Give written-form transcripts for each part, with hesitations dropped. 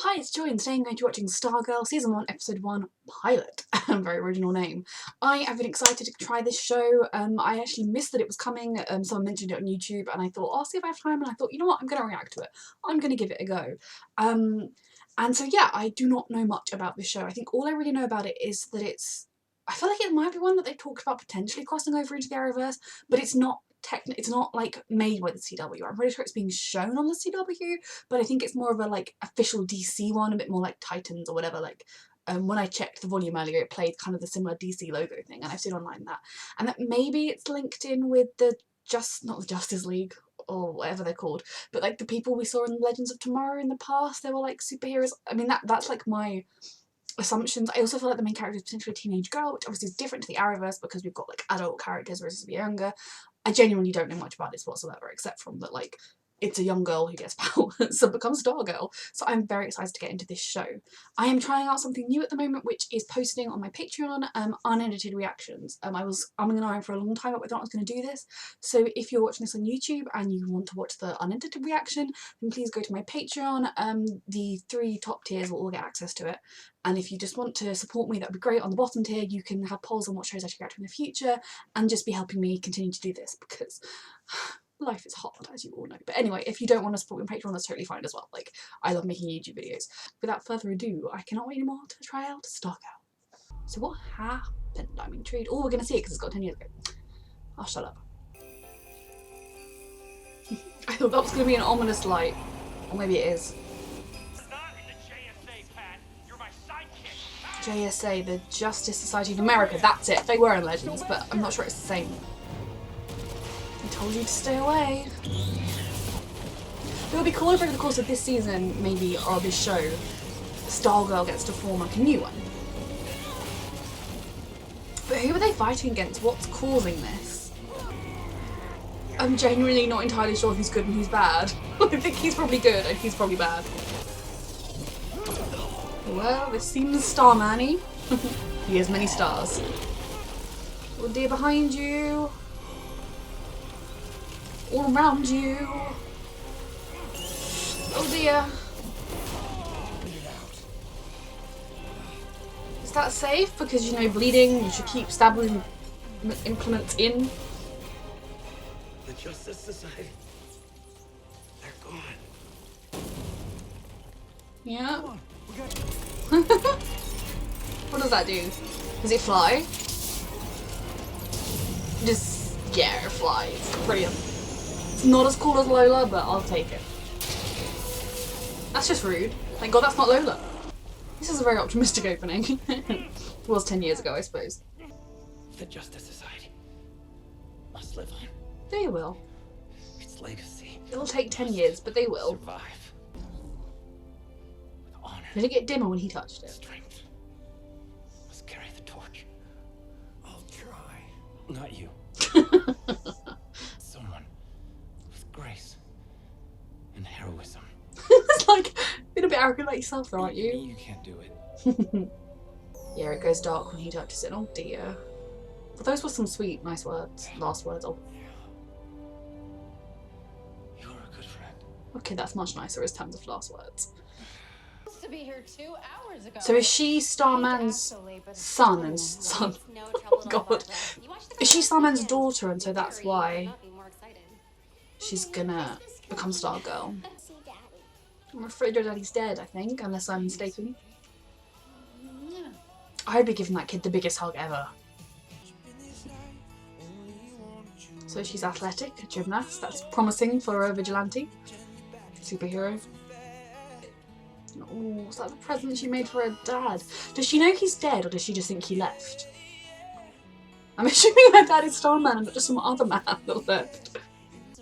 Hi, it's Joy and today I'm going to be watching Stargirl Season 1 Episode 1 Pilot. Very original name. I have been excited to try this show. I actually missed that it was coming. Someone mentioned it on YouTube and I thought, I'll see if I have time, and I thought, you know what, I'm going to react to it. I'm going to give it a go. And so yeah, I do not know much about this show. I think all I really know about it is that I feel like it might be one that they've talked about potentially crossing over into the Arrowverse, but it's not like made by the CW. I'm pretty sure it's being shown on the CW, but I think it's more of a like official DC one, a bit more like Titans or whatever. Like when I checked the volume earlier, it played kind of the similar DC logo thing, and I've seen online that maybe it's linked in with the not the Justice League or whatever they're called, but like the people we saw in Legends of Tomorrow in the past, they were like superheroes. I mean that's like my assumptions. I also feel like the main character is potentially a teenage girl, which obviously is different to the Arrowverse because we've got like adult characters versus the younger. I genuinely don't know much about this whatsoever, except from that like it's a young girl who gets powers and becomes Stargirl. So I'm very excited to get into this show. I am trying out something new at the moment, which is posting on my Patreon unedited reactions. I was umming and ahhing for a long time about whether or not I was going to do this. So if you're watching this on YouTube and you want to watch the unedited reaction, then please go to my Patreon. The 3 top tiers will all get access to it. And if you just want to support me, that would be great. On the bottom tier, you can have polls on what shows I should react to in the future and just be helping me continue to do this because life is hard, as you all know. But anyway, if you don't want to support me on Patreon, that's totally fine as well. Like, I love making YouTube videos. Without further ado, I cannot wait anymore to try out Stargirl. So what happened? I'm intrigued. Oh, we're going to see it because it's got 10 years ago. Oh, shut up. I thought that was going to be an ominous light. Or maybe it is. JSA, the Justice Society of America, that's it. They were in Legends, but I'm not sure it's the same. I told you to stay away. It would be cool if over the course of this season, maybe, or this show, Stargirl gets to form like a new one. But who are they fighting against? What's causing this? I'm genuinely not entirely sure who's good and who's bad. I think he's probably good and he's probably bad. Well, this seems Starman-y. He has many stars. Oh dear, behind you. All around you. Oh dear. Is that safe? Because, you know, bleeding, you should keep stabbing implements in. The Justice Society. They're gone. Yeah. What does that do? Does it fly? Just, yeah, it flies. Brilliant. It's not as cool as Lola, but I'll take it. That's just rude. Thank God that's not Lola. This is a very optimistic opening. It was 10 years ago, I suppose. The Justice Society must live on. They will. Its legacy. It'll take 10 years, but they will. Survive. With honor. Did it get dimmer when he touched it? Strength. Must carry the torch. I'll try. Not you. Someone with grace and heroism. It's like, being a bit arrogant like yourself, though, aren't you? You can't do it. Yeah, it goes dark when he touches it. Oh dear. But those were some sweet, nice words. Last words. Oh. You're a good friend. Okay, that's much nicer in terms of last words. To be here 2 hours ago. So is she Starman's son and son? Oh God. Is she Starman's daughter, and so that's why she's gonna become Stargirl? I'm afraid her daddy's dead, I think, unless I'm mistaken. I'd be giving that kid the biggest hug ever. So she's athletic, a gymnast. That's promising for a vigilante. Superhero. Oh, is that the present she made for her dad? Does she know he's dead, or does she just think he left? I'm assuming her dad is Starman and not just some other man that left.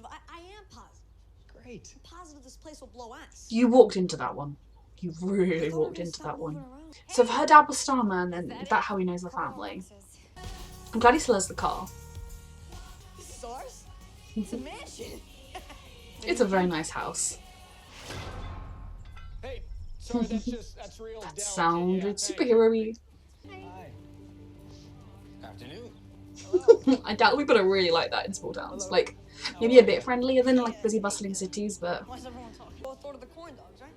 I am positive. Great. I'm positive this place will blow us. You walked into that one. You really walked into that one. So if her dad was Starman, then is that how he knows the family? I'm glad he still has the car. Source? It's a mansion. It's a very nice house. Hey, sorry, that's real. That sounded superhero-y. Hi. Afternoon. I doubt people are really like that in small towns. Like, maybe a bit friendlier than like busy bustling cities, but Why's everyone talking? Both order the corn dogs, right?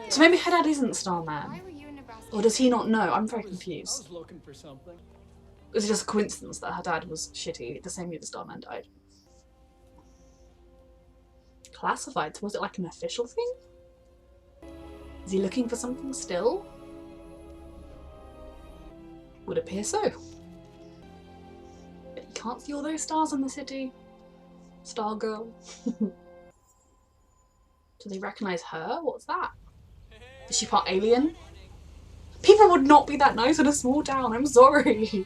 So maybe her dad isn't Starman. Why were you in Nebraska? Or does he not know? I'm very I confused. was looking for something. Is it just a coincidence that her dad was shitty the same year the Starman died? Classified? So was it like an official thing? Is he looking for something still? Would appear so. But you can't see all those stars in the city. Stargirl. Do they recognise her? What's that? Is she part alien? People would not be that nice in a small town, I'm sorry.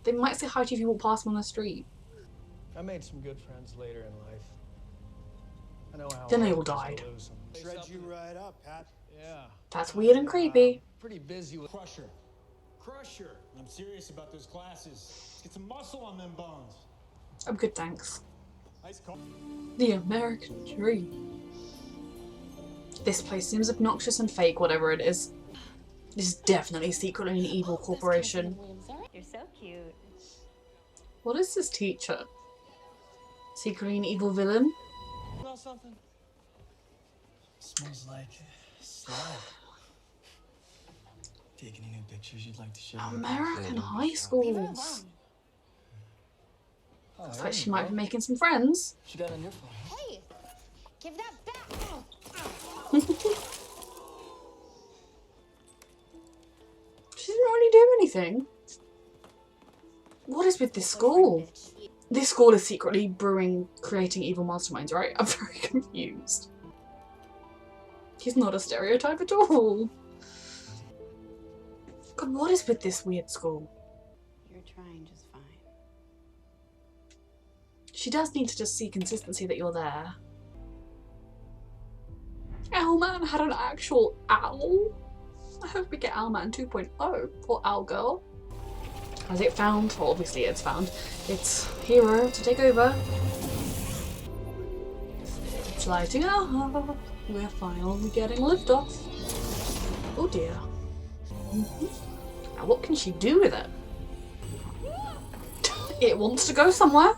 They might say hi to you if you walk past them on the street. I made some good friends later in life. I know how Then they hard all it is to died. lose them. Shred you right up, Pat. Yeah. That's weird and creepy. Pretty busy with Crusher. Crusher. I'm serious about those glasses. Let's get some muscle on them bones. I'm good, thanks. Ice cold. The American Dream. This place seems obnoxious and fake, whatever it is. This is definitely secretly an evil corporation. You're so cute. What is this teacher? Secretly an evil villain? Smell something? Smells like slime. Take any new pictures you'd like to share? American high Leave her schools. alone. Oh, Looks there like she you might go. be making some friends. She got on your phone. Hey, give that back. She didn't really do anything. What is with this school? This school is secretly brewing, creating evil masterminds, right? I'm very confused. He's not a stereotype at all. God, what is with this weird school? You're trying just fine. She does need to just see consistency that you're there. Owlman had an actual owl? I hope we get Owlman 2.0 or Owlgirl. Has it found? Well, obviously it's found its hero to take over. It's lighting up. We're finally getting liftoff. Oh dear. Now what can she do with it? It wants to go somewhere.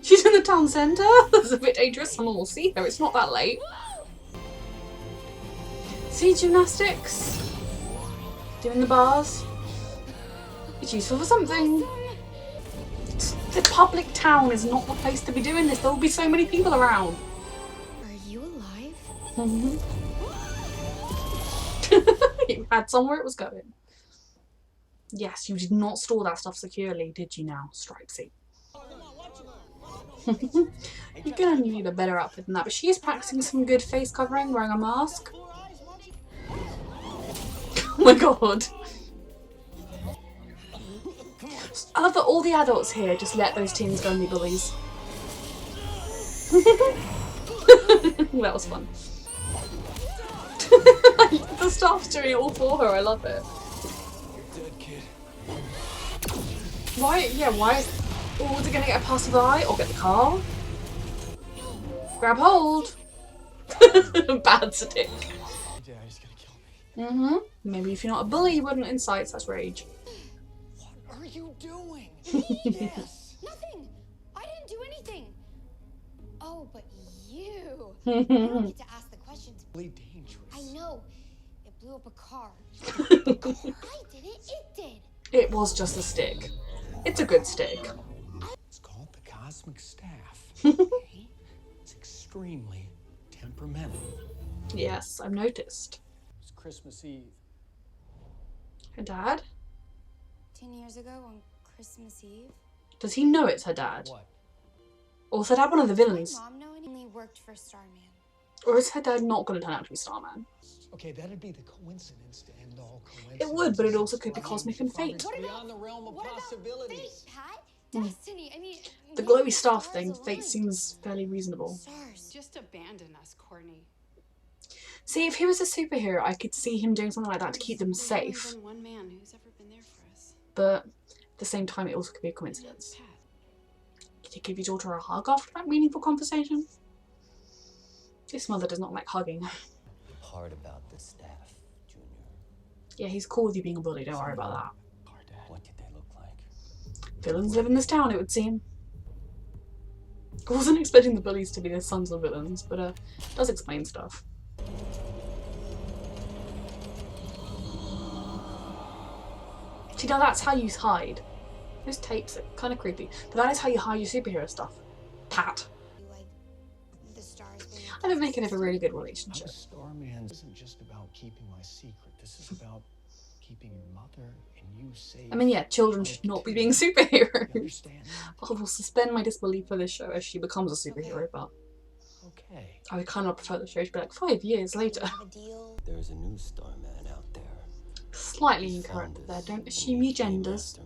She's in the town centre. That's a bit dangerous. Someone will see her. It's not that late. Sea gymnastics. Doing the bars. It's useful for something. The public town is not the place to be doing this. There will be so many people around. Are you alive? You had somewhere it was going. Yes, you did not store that stuff securely, did you now, Stripesy? You're gonna need a better outfit than that, but she is practicing some good face covering, wearing a mask. Oh my god. I love that all the adults here just let those teens go and be bullies. That was fun. The staff's doing it all for her, I love it. You're dead, kid. Why? Yeah, why? Oh, is it gonna get a passerby or get the car? Grab hold. Bad stick. Your daddy's gonna kill me. Mm-hmm. Maybe if you're not a bully, you wouldn't incite such rage. What are you doing? Yes. Nothing. I didn't do anything. Oh, but you. You don't get to ask the questions. Really dangerous. I know. It blew up a car. I didn't. It did. It was just a stick. It's a good stick. It's called the Cosmic Staff. Okay? It's extremely temperamental. Yes, I've noticed. It's Christmas Eve. Her dad? 10 years ago on Christmas Eve. Does he know it's her dad? What? Or is her dad one of the Does villains? my mom know any worked for Starman? Or is her dad not going to turn out to be Starman? Okay, that'd be the coincidence to end all coincidences. It would, but it also could be cosmic and fate. It's beyond the realm of possibilities. Fate, Pat? Destiny. I mean, The maybe glowy staff stars thing, aligned. fate seems fairly reasonable. Stars. Just abandon us, Courtney. See, if he was a superhero, I could see him doing something like that to keep them There's only safe. been one man who's ever been there for us. But at the same time, it also could be a And coincidence. that's Pat. Did you give your daughter a hug after that meaningful conversation? This mother does not like hugging. The part about the staff, Junior. Yeah, he's cool with you being a bully, don't worry about that. What did they look like? Villains live in this town, it would seem. I wasn't expecting the bullies to be the sons of villains, but it does explain stuff. See, now that's how you hide. Those tapes are kind of creepy, but that is how you hide your superhero stuff. Pat. Like the stars being I think they could have a really good I'm relationship. a Starman. This isn't just about keeping my secret. This is about keeping your mother and you safe. I mean, yeah, children should not be being You superheroes. understand? I will suspend my disbelief for this show as she becomes a superhero, but Okay. I would kind of prefer the show to be like 5 years later. have a deal. There's a new Starman out there. Slightly incorrect there, don't assume your genders.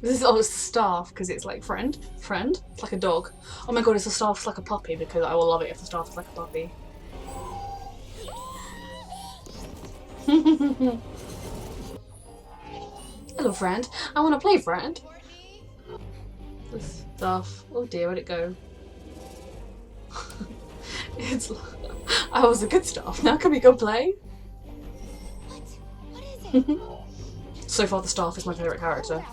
This is always staff because it's like friend. It's like a dog. Oh my god, it's a staff, it's like a puppy because I will love it if the staff is like a puppy. Hello, friend. I want to play, friend. This stuff. Oh dear, where'd it go? It's. I was a good staff. Now can we go play? What is it? So far, the staff is my favourite character.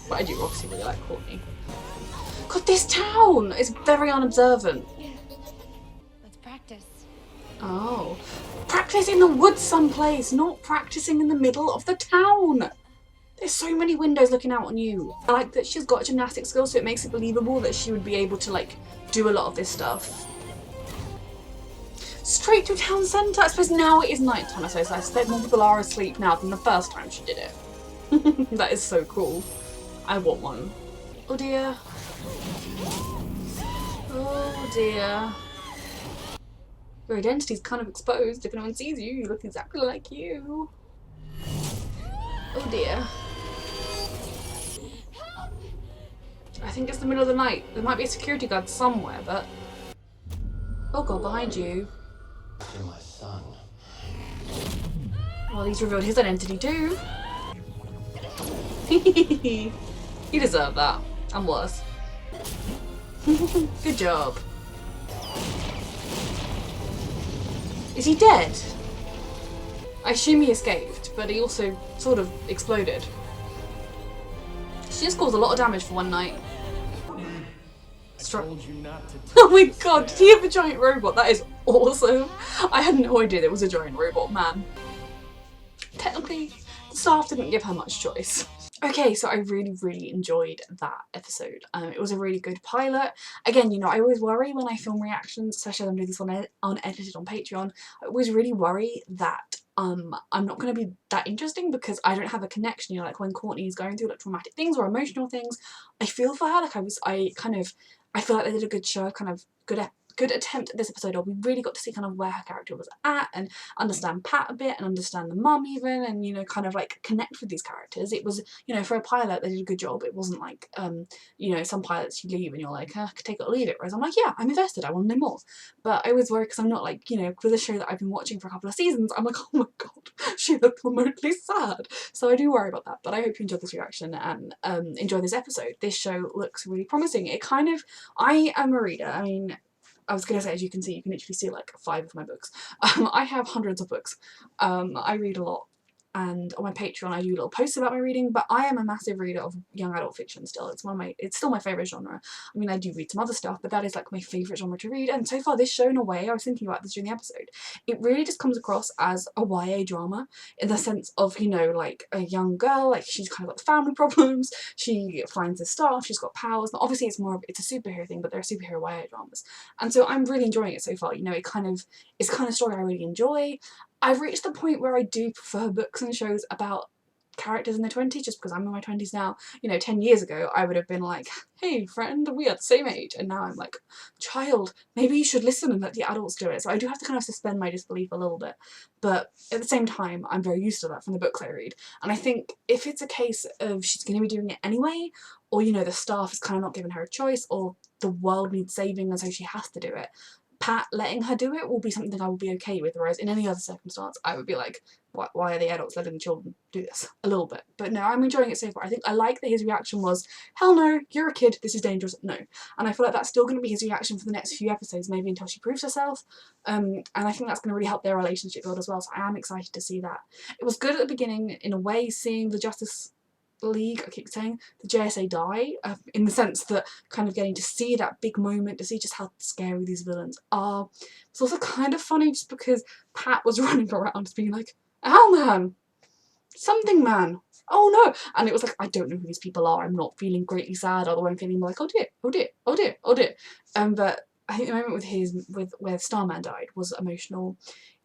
But I do obviously really like Courtney. God, this town is very unobservant. Let's practice. Oh. Practice in the woods someplace, not practicing in the middle of the town. There's so many windows looking out on you. I like that she's got gymnastic skills, so it makes it believable that she would be able to, like, do a lot of this stuff. Straight to town centre. I suppose now it is night time, so I expect more people are asleep now than the first time she did it. That is so cool. I want one. Oh dear. Oh dear. Your identity's kind of exposed. If anyone sees you, you look exactly like you. Oh dear. I think it's the middle of the night. There might be a security guard somewhere, but... Oh god, behind you. You're my son. Well, he's revealed his identity too. He deserved that. And worse. Good job. Is he dead? I assume he escaped, but he also sort of exploded. She just caused a lot of damage for one night. I told you not to touch Oh my this god, staff. did he have a giant robot? That is awesome. I had no idea there was a giant robot man. Technically, the staff didn't give her much choice. Okay, so I really enjoyed that episode. It was a really good pilot. Again, you know, I always worry when I film reactions, especially as I'm doing this one unedited on Patreon. I always really worry that I'm not going to be that interesting because I don't have a connection. You know, like when Courtney is going through like traumatic things or emotional things, I feel for her. Like I feel like they did a good show, kind of good attempt at this episode. Or we really got to see kind of where her character was at and understand Pat a bit and understand the mum even, and you know, kind of like connect with these characters. It was, you know, for a pilot they did a good job. It wasn't like you know, some pilots you leave and you're like, I could take it or leave it, whereas I'm like, yeah, I'm invested, I want to know more. But I was worried because I'm not like, you know, with a show that I've been watching for a couple of seasons, I'm like, oh my god, she looked remotely sad. So I do worry about that, but I hope you enjoyed this reaction and enjoy this episode. This show looks really promising. It kind of, I am a reader. I mean, I was going to say, as you can see, you can literally see like 5 of my books. I have hundreds of books. I read a lot. And on my Patreon I do little posts about my reading, but I am a massive reader of young adult fiction still. It's still my favourite genre. I mean, I do read some other stuff, but that is like my favourite genre to read. And so far this show, in a way, I was thinking about this during the episode, it really just comes across as a YA drama in the sense of, you know, like a young girl, like she's kind of got family problems, she finds this stuff, she's got powers. But obviously it's a superhero thing, but there are superhero YA dramas. And so I'm really enjoying it so far. You know, it's the kind of story I really enjoy. I've reached the point where I do prefer books and shows about characters in their 20s, just because I'm in my 20s now. You know, 10 years ago I would have been like, hey friend, we are the same age, and now I'm like, child, maybe you should listen and let the adults do it. So I do have to kind of suspend my disbelief a little bit, but at the same time I'm very used to that from the books I read. And I think if it's a case of she's going to be doing it anyway, or you know, the staff is kind of not giving her a choice, or the world needs saving and so she has to do it, Pat letting her do it will be something I will be okay with, whereas in any other circumstance I would be like, why are the adults letting the children do this? A little bit. But no, I'm enjoying it so far. I think I like that his reaction was, hell no, you're a kid, this is dangerous, no. And I feel like that's still going to be his reaction for the next few episodes, maybe until she proves herself. And I think that's going to really help their relationship build as well, so I am excited to see that. It was good at the beginning, in a way, seeing the Justice League, I keep saying, the JSA die, in the sense that kind of getting to see that big moment, to see just how scary these villains are. It's also kind of funny just because Pat was running around just being like, Owlman! Something man! Oh no! And it was like, I don't know who these people are, I'm not feeling greatly sad, although I'm feeling like, oh dear, oh dear, oh dear, oh dear. But I think the moment with where Starman died was emotional.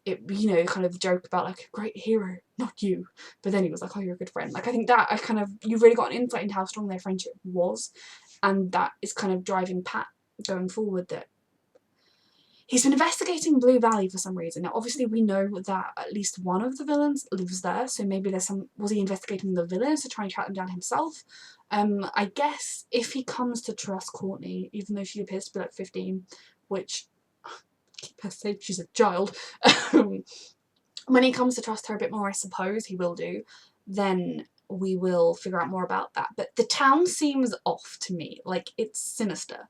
It, you know, kind of joke about like, great hero, not you. But then he was like, oh, you're a good friend. Like, I think that you really got an insight into how strong their friendship was. And that is kind of driving Pat going forward, that he's been investigating Blue Valley for some reason. Now, obviously, we know that at least one of the villains lives there, so maybe there's some... Was he investigating the villains to try and track them down himself? I guess if he comes to trust Courtney, even though she appears to be like 15, which, keep her safe, she's a child, when he comes to trust her a bit more, I suppose he will do, then we will figure out more about that. But the town seems off to me, like it's sinister.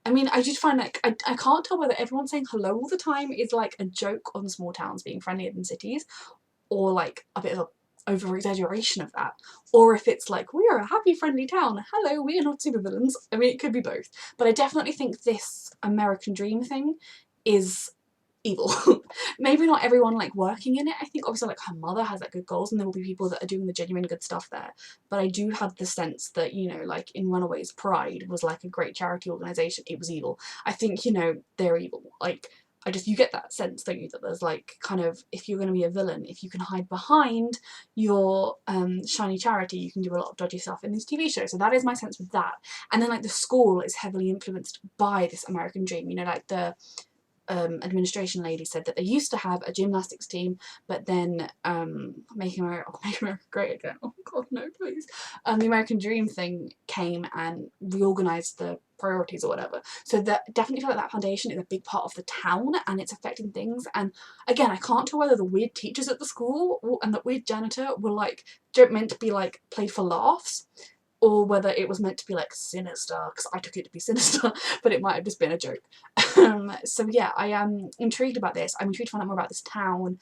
I mean, I just find like, I can't tell whether everyone saying hello all the time is like a joke on small towns being friendlier than cities, or like a bit of a over-exaggeration of that, or if it's like, we are a happy, friendly town, hello, we are not supervillains. I mean, it could be both. But I definitely think this American Dream thing is evil. Maybe not everyone like working in it. I think obviously like her mother has like good goals and there will be people that are doing the genuine good stuff there. But I do have the sense that, you know, like in Runaways, Pride was like a great charity organisation. It was evil. I think, you know, they're evil. Like, you get that sense, don't you, that there's like kind of, if you're going to be a villain, if you can hide behind your shiny charity, you can do a lot of dodgy stuff in these TV shows. So that is my sense with that. And then like the school is heavily influenced by this American Dream, you know, like the administration lady said that they used to have a gymnastics team, but then Making America Great Again, oh god no please, the American Dream thing came and reorganised the priorities or whatever. So that definitely feel like that foundation is a big part of the town and it's affecting things. And again, I can't tell whether the weird teachers at the school and the weird janitor were like meant to be like played for laughs, or whether it was meant to be like sinister, because I took it to be sinister, but it might have just been a joke. So yeah, I am intrigued about this. I'm intrigued to find out more about this town.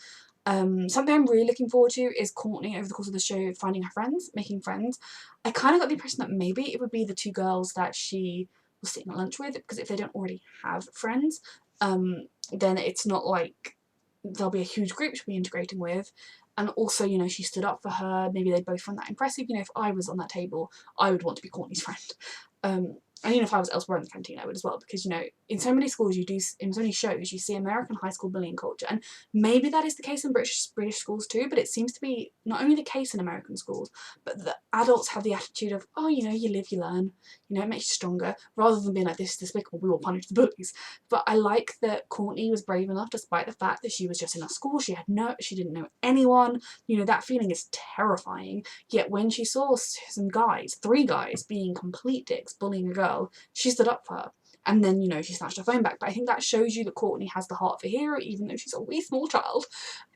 Something I'm really looking forward to is Courtney over the course of the show finding her friends, making friends. I kind of got the impression that maybe it would be the two girls that she was sitting at lunch with, because if they don't already have friends, then it's not like there'll be a huge group she'll be integrating with. And also, you know, she stood up for her. Maybe they both find that impressive. You know, if I was on that table, I would want to be Courtney's friend. And even if I was elsewhere in the canteen, I would as well, because, you know, in so many schools you do, in so many shows, you see American high school bullying culture, and maybe that is the case in British schools too, but it seems to be not only the case in American schools, but the adults have the attitude of, oh, you know, you live, you learn, you know, it makes you stronger, rather than being like, this is despicable, we will punish the bullies. But I like that Courtney was brave enough, despite the fact that she was just in a school, she didn't know anyone, you know, that feeling is terrifying, yet when she saw some guys, 3 guys, being complete dicks, bullying a girl, she stood up for her. And then, you know, she snatched her phone back. But I think that shows you that Courtney has the heart of a hero, even though she's a wee small child.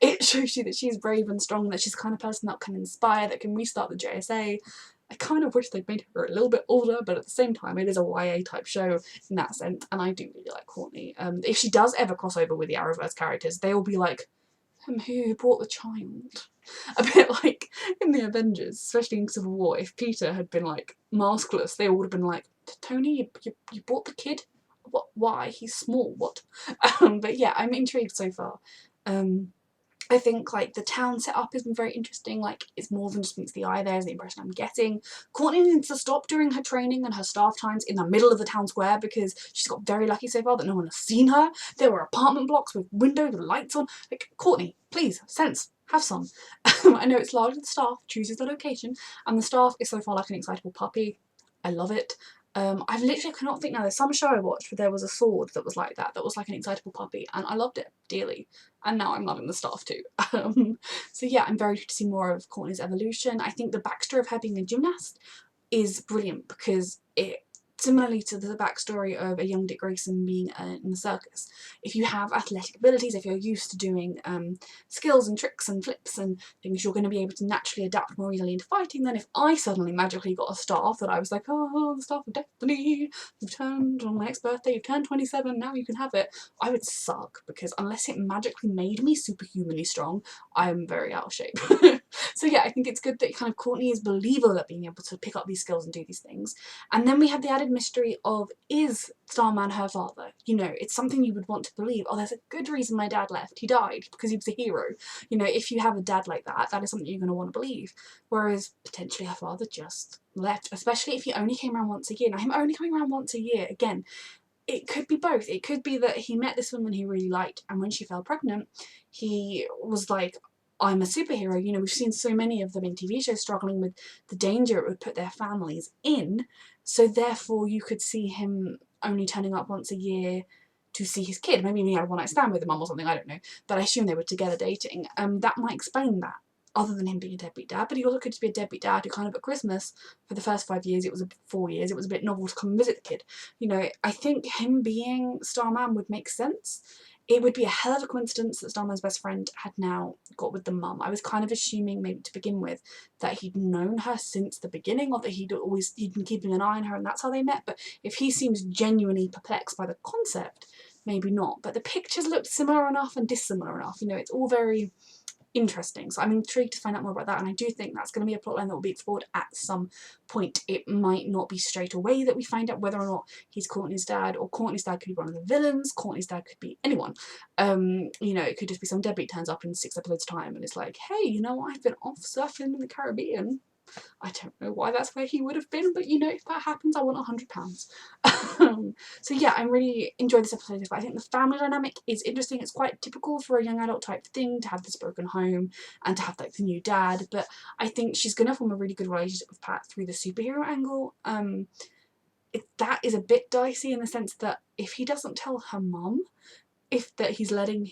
It shows you that she's brave and strong, that she's the kind of person that can inspire, that can restart the JSA. I kind of wish they'd made her a little bit older, but at the same time, it is a YA type show in that sense, and I do really like Courtney. If she does ever cross over with the Arrowverse characters, they will be like, who brought the child? A bit like in the Avengers, especially in Civil War, if Peter had been like maskless, they all would have been like, Tony, you brought the kid? What? Why? He's small, what? But yeah, I'm intrigued so far. I think like the town setup has been very interesting, like it's more than just meets the eye, there's the impression I'm getting. Courtney needs to stop doing her training and her staff times in the middle of the town square, because she's got very lucky so far that no one has seen her. There were apartment blocks with windows with lights on. Like, Courtney, please, sense, have some. I know it's largely the staff chooses the location, and the staff is so far like an excitable puppy. I love it. I've literally cannot think now, there's some show I watched where there was a sword that was like that, that was like an excitable puppy, and I loved it dearly. And now I'm loving the staff too. So yeah, I'm very interested to see more of Courtney's evolution. I think the backstory of her being a gymnast is brilliant, because it, similarly to the backstory of a young Dick Grayson being in the circus, if you have athletic abilities, if you're used to doing skills and tricks and flips and things, you're going to be able to naturally adapt more easily into fighting than if I suddenly magically got a staff that I was like, oh, the staff of destiny, you've turned on my next birthday, you've turned 27, now you can have it. I would suck, because unless it magically made me superhumanly strong, I'm very out of shape. So yeah, I think it's good that kind of Courtney is believable at being able to pick up these skills and do these things. And then we have the added mystery of, is Starman her father? You know, it's something you would want to believe. Oh, there's a good reason my dad left. He died because he was a hero. You know, if you have a dad like that, that is something you're going to want to believe. Whereas potentially her father just left, especially if he only came around once a year. Now, him only coming around once a year, again, it could be both. It could be that he met this woman he really liked, and when she fell pregnant, he was like, I'm a superhero. You know, we've seen so many of them in TV shows struggling with the danger it would put their families in, so therefore you could see him only turning up once a year to see his kid. Maybe he had a one-night stand with a mum or something, I don't know. But I assume they were together dating. That might explain that, other than him being a deadbeat dad. But he also could just be a deadbeat dad who kind of at Christmas, for the first 5 years, 4 years, it was a bit novel to come and visit the kid. You know, I think him being Starman would make sense. It would be a hell of a coincidence that Starman's best friend had now got with the mum. I was kind of assuming, maybe to begin with, that he'd known her since the beginning, or that he'd been keeping an eye on her and that's how they met. But if he seems genuinely perplexed by the concept, maybe not. But the pictures looked similar enough and dissimilar enough. You know, it's all very interesting. So I'm intrigued to find out more about that, and I do think that's going to be a plotline that will be explored at some point. It might not be straight away that we find out whether or not he's Courtney's dad, or Courtney's dad could be one of the villains, Courtney's dad could be anyone. You know, it could just be some deadbeat turns up in 6 episodes time and it's like, hey, you know, I've been off surfing in the Caribbean. I don't know why that's where he would have been, but you know, if that happens, I want £100. So yeah, I'm really enjoying this episode. I think the family dynamic is interesting. It's quite typical for a young adult type thing to have this broken home and to have like the new dad, but I think she's gonna form a really good relationship with Pat through the superhero angle. That is a bit dicey in the sense that if he doesn't tell her mum, that he's letting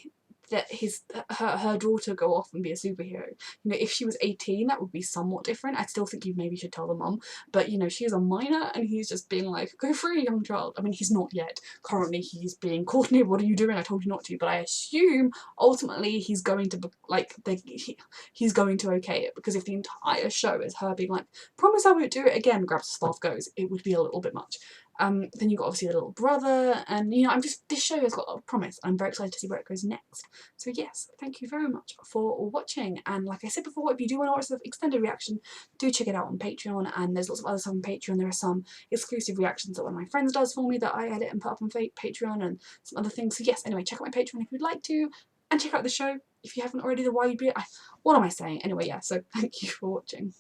her daughter go off and be a superhero. You know, if she was 18, that would be somewhat different. I still think you maybe should tell the mum, but you know, she is a minor and he's just being like, go free, young child. I mean, he's not yet. Currently, he's being Courtney, what are you doing? I told you not to. But I assume ultimately he's going to he's going to okay it, because if the entire show is her being like, promise I won't do it again, grabs the staff, goes, it would be a little bit much. Then you've got obviously the little brother, and you know, this show has got a lot of promise. I'm very excited to see where it goes next. So yes, thank you very much for watching, and like I said before, if you do want to watch the extended reaction, do check it out on Patreon, and there's lots of other stuff on Patreon. There are some exclusive reactions that one of my friends does for me that I edit and put up on Patreon, and some other things. So yes, anyway, check out my Patreon if you'd like to, and check out the show if you haven't already. What am I saying? Anyway, yeah, so thank you for watching.